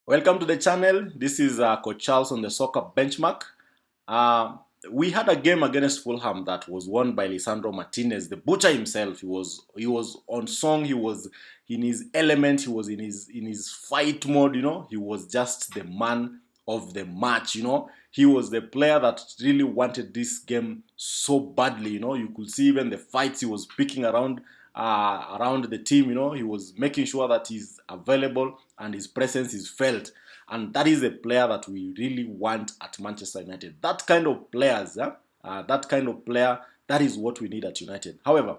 Welcome to the channel. This is Coach Charles on the soccer benchmark. Uh, we had a game against Fulham that was won by Lisandro Martinez, the butcher himself. He was on song. He was in his element. He was in his fight mode. He was just the man of the match. He was the player that really wanted this game so badly. You could see even the fights he was picking around the team. He was making sure that he's available and his presence is felt. And that is a player that we really want at Manchester United. That kind of players, that kind of player, that is what we need at United. However,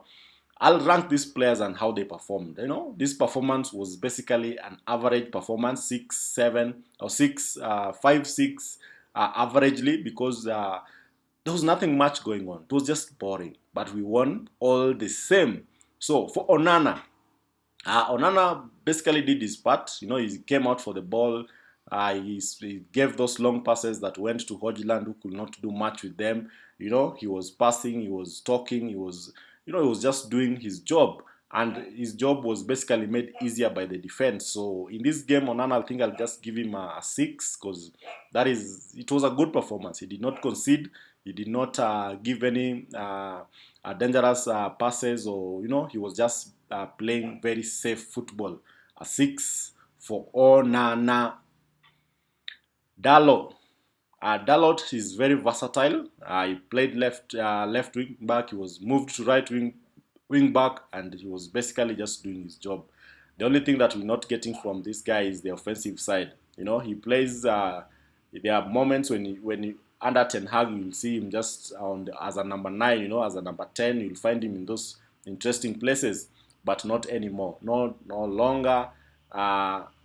I'll rank these players and how they performed. This performance was basically an average performance, 6-7 or 5-6 averagely, because there was nothing much going on. It was just boring, but we won all the same. So for Onana basically did his part. He came out for the ball. He gave those long passes that went to Hojlund, who could not do much with them. He was passing, he was talking, he was just doing his job. And his job was basically made easier by the defense. So in this game, Onana, I think I'll just give him a 6 because it was a good performance. He did not concede. He did not give any dangerous passes, or he was just playing very safe football. A 6 for Onana. Dalot is very versatile. He played left wing back. He was moved to right wing back, and he was basically just doing his job. The only thing that we're not getting from this guy is the offensive side. He plays. There are moments when under Ten Hag, you'll see him just as a number 9. As a number 10, you'll find him in those interesting places, but not anymore. No longer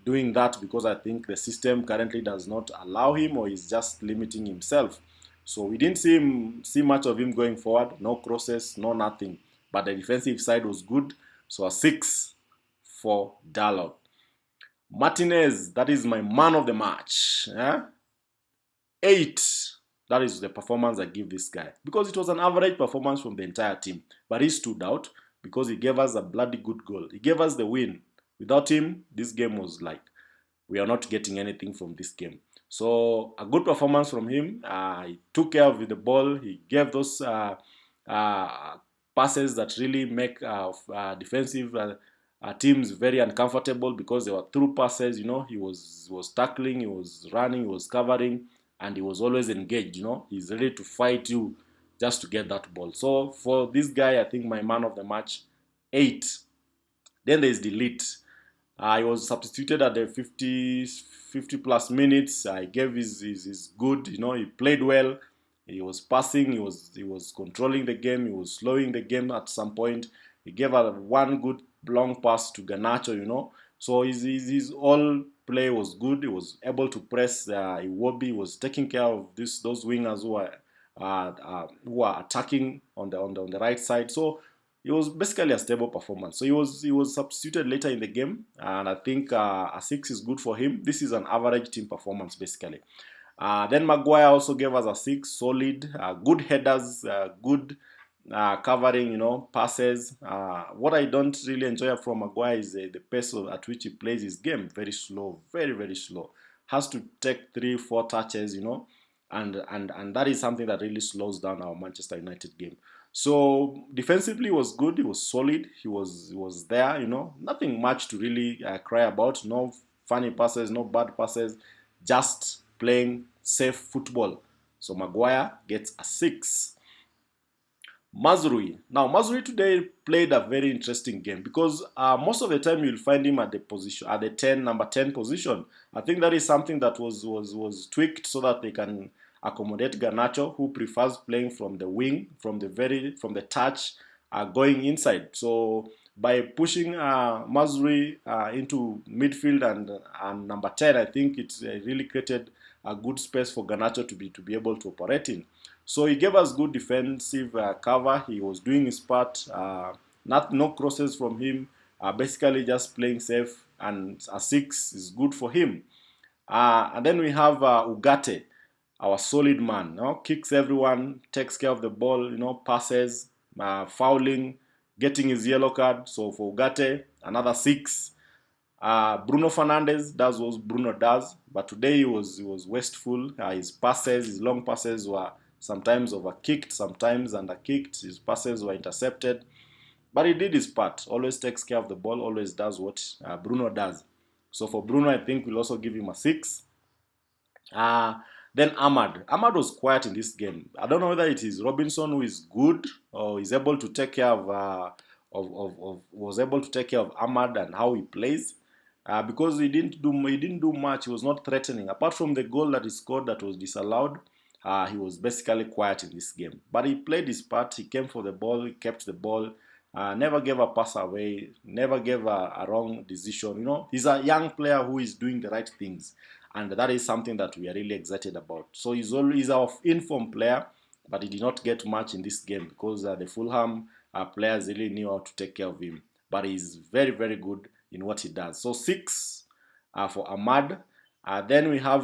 doing that, because I think the system currently does not allow him, or is just limiting himself. So we didn't see much of him going forward. No crosses, no nothing. But the defensive side was good. So a 6 for Dalot. Martinez, that is my man of the match. 8. That is the performance I give this guy. Because it was an average performance from the entire team. But he stood out because he gave us a bloody good goal. He gave us the win. Without him, this game was like, we are not getting anything from this game. So a good performance from him. He took care of the ball. He gave those passes that really make defensive teams very uncomfortable, because they were through passes. He was tackling, he was running, he was covering, and he was always engaged. He's ready to fight you just to get that ball. So for this guy, I think my man of the match, 8. Then there's Delete. He was substituted at the 50 plus minutes. He gave his good. He played well. He was passing. He was controlling the game. He was slowing the game at some point. He gave one good long pass to Garnacho. So his all play was good. He was able to press Iwobi. He was taking care of those wingers who are attacking on the right side. So it was basically a stable performance. So he was substituted later in the game, and I think a 6 is good for him. This is an average team performance basically. Then Maguire also gave us a 6, solid, good headers, good covering, passes. What I don't really enjoy from Maguire is the pace at which he plays his game. Very slow, very, very slow. Has to take 3-4 touches, and that is something that really slows down our Manchester United game. So defensively was good. He was solid. He was there. Nothing much to really cry about. No funny passes, no bad passes. Just playing safe football. So Maguire gets a 6. Mazrui. Now Mazrui today played a very interesting game, because most of the time you'll find him at the number 10 position. I think that is something that was tweaked so that they can accommodate Garnacho, who prefers playing from the wing, from the touch, going inside. So by pushing Mazrui into midfield and number 10, I think it's really created a good space for Garnacho to be able to operate in. So he gave us good defensive cover. He was doing his part. No crosses from him. Basically just playing safe, and a 6 is good for him. And then we have Ugarte, our solid man. Kicks everyone, takes care of the ball, passes, fouling, getting his yellow card. So for Ugarte, another 6. Bruno Fernandes does what Bruno does, but today he was wasteful. His long passes were sometimes overkicked, sometimes underkicked. His passes were intercepted, but he did his part. Always takes care of the ball. Always does what Bruno does. So for Bruno, I think we'll also give him a 6. Uh, then Ahmad. Ahmad was quiet in this game. I don't know whether it is Robinson who is good or is able to take care of was able to take care of Ahmad and how he plays. Because he didn't do much. He was not threatening. Apart from the goal that he scored that was disallowed, he was basically quiet in this game. But he played his part. He came for the ball. He kept the ball. Never gave a pass away. Never gave a wrong decision. He's a young player who is doing the right things, and that is something that we are really excited about. So he's always our informed player, but he did not get much in this game because the Fulham players really knew how to take care of him. But he's very, very good in what he does. So 6 for Ahmad. Then we have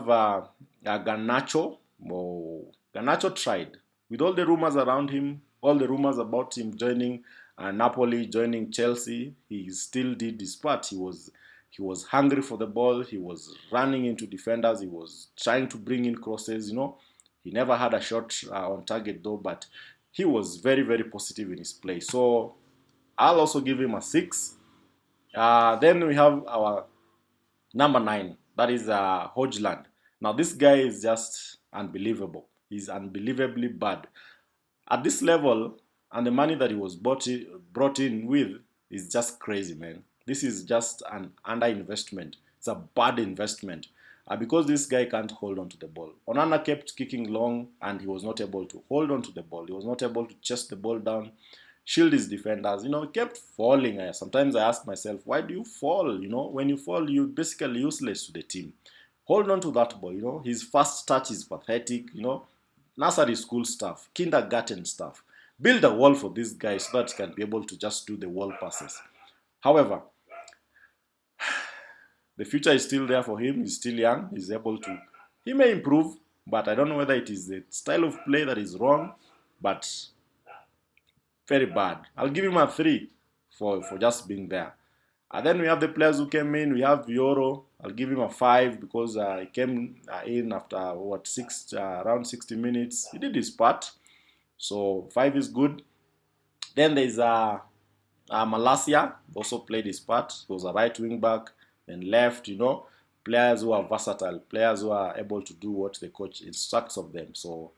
Garnacho. Oh, Garnacho tried. With all the rumors around him, all the rumors about him joining Napoli, joining Chelsea, he still did his part. He was hungry for the ball. He was running into defenders. He was trying to bring in crosses. He never had a shot on target though, but he was very, very positive in his play. So I'll also give him a 6. Then we have our number 9. That is Hojlund. Now this guy is just unbelievable. He's unbelievably bad. At this level, and the money that he was brought in with is just crazy, man. This is just an underinvestment. It's a bad investment. Because this guy can't hold on to the ball. Onana kept kicking long and he was not able to hold on to the ball. He was not able to chase the ball down, shield his defenders. He kept falling. Sometimes I ask myself, why do you fall? When you fall, you're basically useless to the team. Hold on to that ball. His first touch is pathetic. Nursery school stuff, kindergarten stuff. Build a wall for this guy so that he can be able to just do the wall passes. However, the future is still there for him. He's still young. He may improve, but I don't know whether it is the style of play that is wrong, but very bad. I'll give him a 3 for just being there. And then we have the players who came in. We have Vioro. I'll give him a 5 because he came in after around 60 minutes. He did his part. So 5 is good. Then there's Malacia, also played his part. He was a right wing back and left, players who are versatile, players who are able to do what the coach instructs of them. So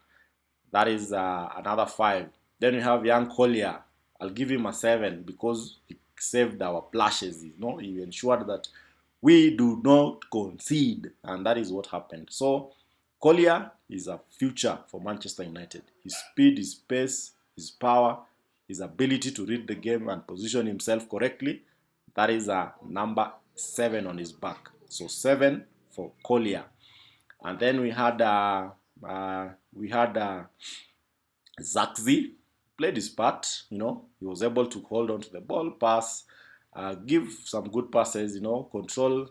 that is another 5. Then we have young Collyer. I'll give him a 7 because he saved our plashes. He ensured that we do not concede, and that is what happened. So Collyer is a future for Manchester United. His speed, his pace, his power, his ability to read the game and position himself correctly, that is a number 7 on his back. So 7 for Collyer. And then we had Zakzi. Played his part. He was able to hold on to the ball, pass, give some good passes, control,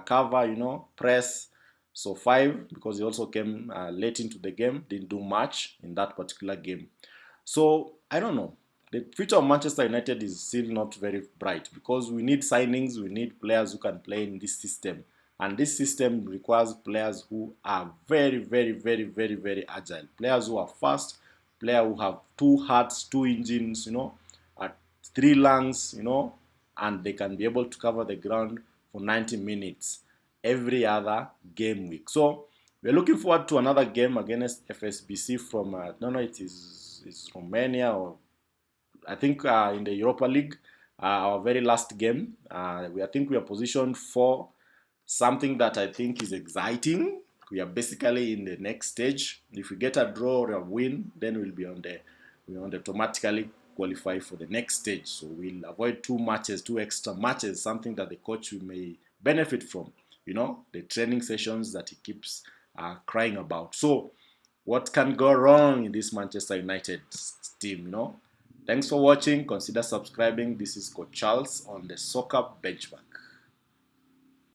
cover, press. So 5 because he also came late into the game, didn't do much in that particular game. So I don't know. The future of Manchester United is still not very bright because we need signings, we need players who can play in this system. And this system requires players who are very, very, very, very, very agile. Players who are fast, players who have 2 hearts, 2 engines, 3 lungs, and they can be able to cover the ground for 90 minutes every other game week. So we're looking forward to another game against FSBC from, I don't know, it's Romania or I think in the Europa League, our very last game. I think we are positioned for something that I think is exciting. We are basically in the next stage. If we get a draw or a win, then we'll automatically qualify for the next stage. So we'll avoid 2 extra matches, something that the coach may benefit from. The training sessions that he keeps crying about. So what can go wrong in this Manchester United team, Thanks for watching. Consider subscribing. This is Coach Charles on the Soccer Benchmark.